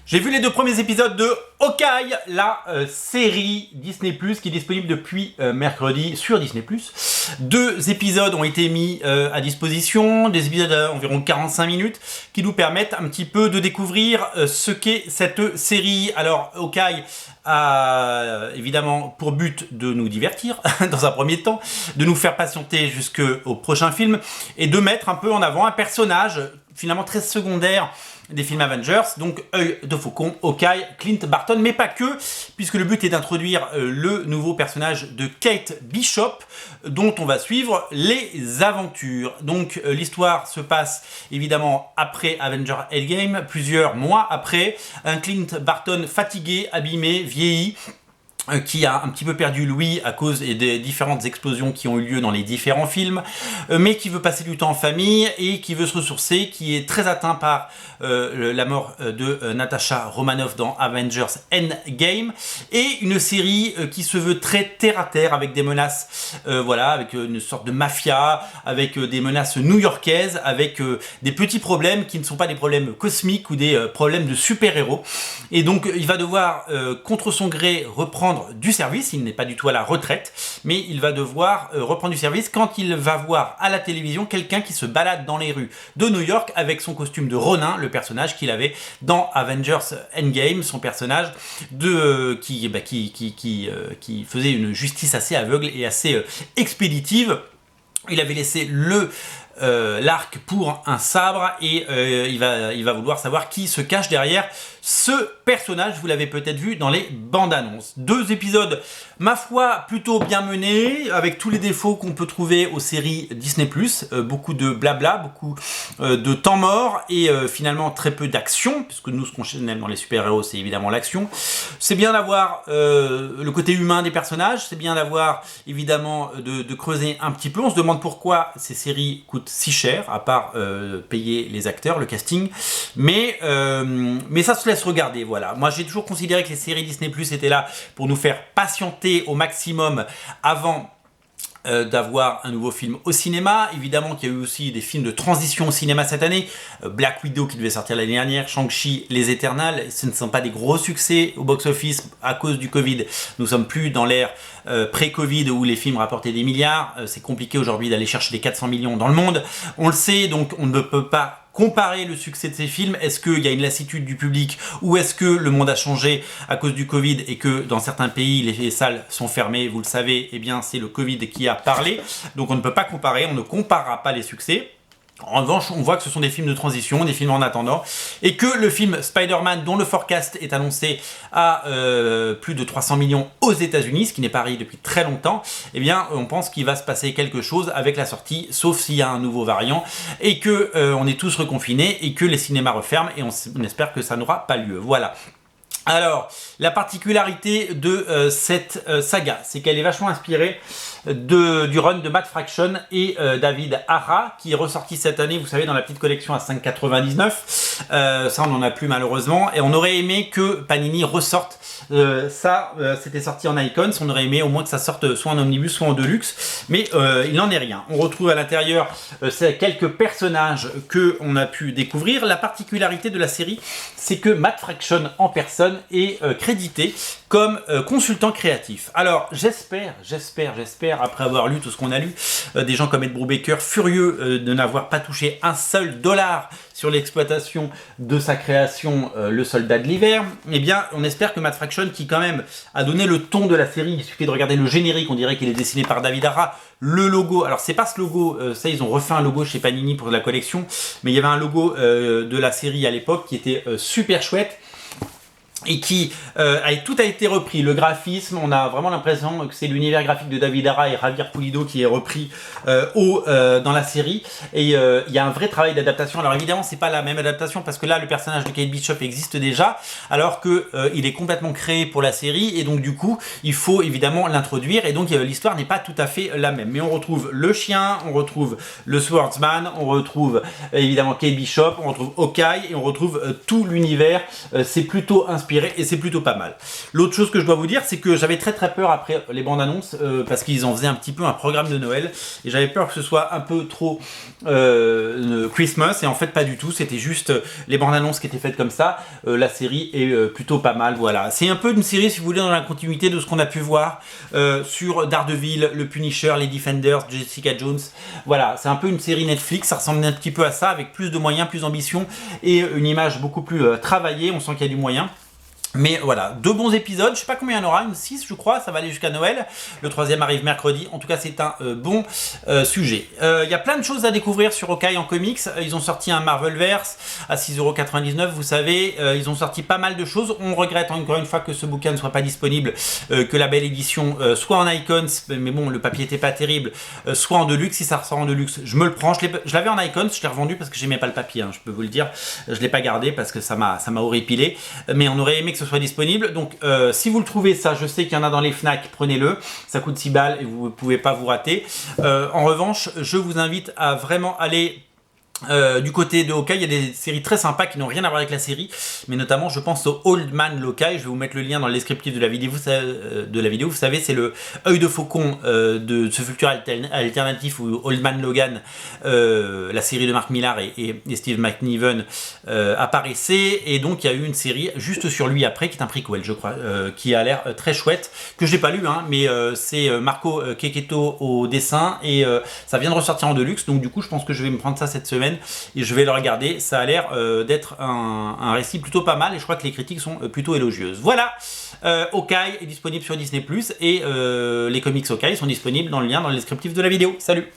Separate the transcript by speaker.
Speaker 1: J'ai vu les 2 premiers épisodes de Hawkeye, la série Disney+, qui est disponible depuis mercredi sur Disney+. 2 épisodes ont été mis à disposition, des épisodes d'environ 45 minutes, qui nous permettent un petit peu de découvrir ce qu'est cette série. Alors, Hawkeye a évidemment pour but de nous divertir, dans un premier temps, de nous faire patienter jusqu'au prochain film, et de mettre un peu en avant un personnage finalement très secondaire des films Avengers, donc Œil de Faucon, Hawkeye, Clint Barton, mais pas que, puisque le but est d'introduire le nouveau personnage de Kate Bishop, dont on va suivre les aventures. Donc l'histoire se passe évidemment après Avengers Endgame, plusieurs mois après, un Clint Barton fatigué, abîmé, vieilli, qui a un petit peu perdu l'ouïe à cause des différentes explosions qui ont eu lieu dans les différents films, mais qui veut passer du temps en famille et qui veut se ressourcer, qui est très atteint par la mort de Natasha Romanoff dans Avengers Endgame, et une série qui se veut très terre-à-terre avec des menaces, voilà, avec une sorte de mafia, avec des menaces new-yorkaises, avec des petits problèmes qui ne sont pas des problèmes cosmiques ou des problèmes de super-héros. Et donc il va devoir, contre son gré, reprendre du service. Il n'est pas du tout à la retraite, mais il va devoir reprendre du service quand il va voir à la télévision quelqu'un qui se balade dans les rues de New York avec son costume de Ronin, le personnage qu'il avait dans Avengers Endgame, son personnage qui faisait une justice assez aveugle et assez expéditive. Il avait laissé l'arc pour un sabre, et il va vouloir savoir qui se cache derrière ce personnage. Vous l'avez peut-être vu dans les bandes annonces. 2 épisodes, ma foi, plutôt bien menés, avec tous les défauts qu'on peut trouver aux séries Disney+, beaucoup de blabla, beaucoup de temps mort, et finalement très peu d'action, puisque nous, ce qu'on aime dans les super-héros, c'est évidemment l'action. C'est bien d'avoir le côté humain des personnages, c'est bien d'avoir évidemment de creuser un petit peu. On se demande pourquoi ces séries coûtent si cher, à part payer les acteurs, le casting, mais ça se laisse regarder, voilà. Moi, j'ai toujours considéré que les séries Disney+ étaient là pour nous faire patienter au maximum avant d'avoir un nouveau film au cinéma. Évidemment qu'il y a eu aussi des films de transition au cinéma cette année, Black Widow qui devait sortir l'année dernière, Shang-Chi, Les Éternals, ce ne sont pas des gros succès au box-office à cause du Covid. Nous sommes plus dans l'ère pré-Covid où les films rapportaient des milliards. C'est compliqué aujourd'hui d'aller chercher les 400 millions dans le monde, on le sait, donc on ne peut pas comparer le succès de ces films. Est-ce qu'il y a une lassitude du public, ou est-ce que le monde a changé à cause du Covid et que dans certains pays les salles sont fermées? Vous le savez, eh bien c'est le Covid qui a parlé, donc on ne peut pas comparer, on ne comparera pas les succès. En revanche, on voit que ce sont des films de transition, des films en attendant, et que le film Spider-Man, dont le forecast est annoncé à plus de 300 millions aux États-Unis, ce qui n'est pas arrivé depuis très longtemps, eh bien, on pense qu'il va se passer quelque chose avec la sortie, sauf s'il y a un nouveau variant, et que on est tous reconfinés, et que les cinémas referment, et on espère que ça n'aura pas lieu. Voilà. Alors, la particularité de cette saga, c'est qu'elle est vachement inspirée du run de Matt Fraction et David Hara, qui est ressorti cette année, vous savez, dans la petite collection à 5,99. Ça, on n'en a plus malheureusement, et on aurait aimé que Panini ressorte ça. C'était sorti en Icons, on aurait aimé au moins que ça sorte soit en omnibus, soit en deluxe, mais il n'en est rien. On retrouve à l'intérieur quelques personnages que on a pu découvrir. La particularité de la série, c'est que Matt Fraction en personne est crédité comme consultant créatif. Alors j'espère, après avoir lu tout ce qu'on a lu, des gens comme Ed Brubaker furieux de n'avoir pas touché un seul dollar sur l'exploitation de sa création, Le Soldat de l'Hiver, eh bien on espère que Matt Fraction, qui quand même a donné le ton de la série, il suffit de regarder le générique, on dirait qu'il est dessiné par David Hara, le logo, alors c'est pas ce logo, ça ils ont refait un logo chez Panini pour la collection, mais il y avait un logo de la série à l'époque qui était super chouette, et qui tout a été repris. Le graphisme, on a vraiment l'impression que c'est l'univers graphique de David Hara et Javier Pulido qui est repris dans la série, et il y a un vrai travail d'adaptation. Alors évidemment c'est pas la même adaptation, parce que là le personnage de Kate Bishop existe déjà, alors que il est complètement créé pour la série, et donc du coup il faut évidemment l'introduire, et donc l'histoire n'est pas tout à fait la même. Mais on retrouve le chien, on retrouve le swordsman, on retrouve évidemment Kate Bishop, on retrouve Hawkeye, et on retrouve tout l'univers. C'est plutôt inspiré inspiré et c'est plutôt pas mal. L'autre chose que je dois vous dire, c'est que j'avais très peur après les bandes annonces parce qu'ils en faisaient un petit peu un programme de Noël et j'avais peur que ce soit un peu trop Christmas et en fait pas du tout, c'était juste les bandes annonces qui étaient faites comme ça. La série est plutôt pas mal, voilà. C'est un peu une série, si vous voulez, dans la continuité de ce qu'on a pu voir sur Daredevil, le Punisher, les Defenders, Jessica Jones. Voilà, c'est un peu une série Netflix, ça ressemble un petit peu à ça, avec plus de moyens, plus d'ambition et une image beaucoup plus travaillée, on sent qu'il y a du moyen. Mais voilà, 2 bons épisodes, je sais pas combien il y en aura, une 6 je crois, ça va aller jusqu'à Noël. Le 3e arrive mercredi, en tout cas c'est un bon sujet. Il y a plein de choses à découvrir sur Hawkeye en comics. Ils ont sorti un Marvelverse à 6,99 €, vous savez, ils ont sorti pas mal de choses. On regrette encore une fois que ce bouquin ne soit pas disponible, que la belle édition soit en Icons, mais bon, le papier était pas terrible, soit en Deluxe. Si ça ressort en Deluxe, je me le prends. Je l'avais en Icons, je l'ai revendu parce que j'aimais pas le papier, hein, je peux vous le dire. Je l'ai pas gardé parce que ça m'a horripilé, mais on aurait aimé que ce soit disponible. Donc si vous le trouvez, ça je sais qu'il y en a dans les Fnac, prenez-le, ça coûte 6 balles et vous ne pouvez pas vous rater. En revanche, je vous invite à vraiment aller du côté de Hawkeye. Il y a des séries très sympas qui n'ont rien à voir avec la série, mais notamment je pense au Old Man Hawkeye. Je vais vous mettre le lien dans le descriptif de la vidéo. Vous savez, c'est le œil de faucon de ce futur alternatif où Old Man Logan, la série de Mark Millar et Steve McNiven apparaissait, et donc il y a eu une série juste sur lui après qui est un prequel, je crois, qui a l'air très chouette, que je n'ai pas lu, hein, mais c'est Marco Checchetto au dessin et ça vient de ressortir en Deluxe, donc du coup je pense que je vais me prendre ça cette semaine et je vais le regarder. Ça a l'air d'être un récit plutôt pas mal et je crois que les critiques sont plutôt élogieuses. Voilà, Hawkeye est disponible sur Disney+, et les comics Hawkeye sont disponibles dans le lien dans le descriptif de la vidéo. Salut!